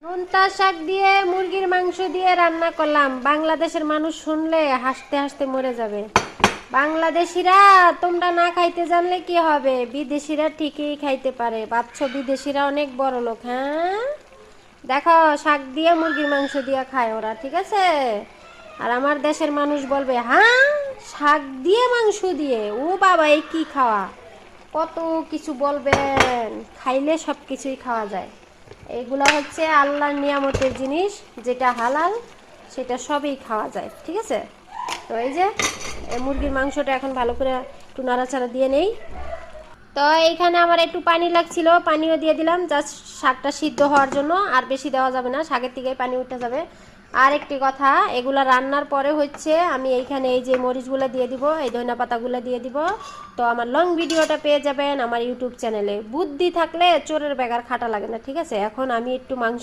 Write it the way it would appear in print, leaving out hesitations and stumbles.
নোনতা শাক দিয়ে মুরগির মাংস দিয়ে রান্না করলাম। বাংলাদেশের মানুষ শুনলে হাসতে হাসতে মরে যাবে। বাংলাদেশিরা তোমরা না খাইতে জানলে কি হবে, বিদেশিরা ঠিকই খাইতে পারে। ভাবছো বিদেশিরা অনেক বড় লোক? হ্যাঁ, দেখো শাক দিয়ে মুরগির মাংস দিয়ে খায় ওরা, ঠিক আছে? আর আমার দেশের মানুষ বলবে হ্যাঁ শাক দিয়ে মাংস দিয়ে, ও বাবা এই কি খাওয়া, কত কিছু বলবেন। খাইলে সব কিছুই খাওয়া যায়। এগুলা হচ্ছে আল্লাহর নিয়ামতের জিনিস, যেটা হালাল সেটা সবই খাওয়া যায়, ঠিক আছে? তো এই যে মুরগির মাংসটা এখন ভালো করে একটু নাড়াচাড়া দিয়ে নেই। তো এইখানে আমার একটু পানি লাগছিল, পানিও দিয়ে দিলাম জাস্ট শাকটা সিদ্ধ হওয়ার জন্য। আর বেশি দেওয়া যাবে না, শাকের থেকেই পানি উঠে যাবে। আর একটি কথা, এগুলা রান্নার পরে হচ্ছে আমি এইখানে এই যে মরিচগুলো দিয়ে দিব, এই ধনিয়া পাতাগুলো দিয়ে দিব। তো আমার লং ভিডিওটা পেয়ে যাবেন আমার ইউটিউব চ্যানেলে। বুদ্ধি থাকলে চোরের বেগার খাটা লাগে না, ঠিক আছে? এখন আমি একটু মাংস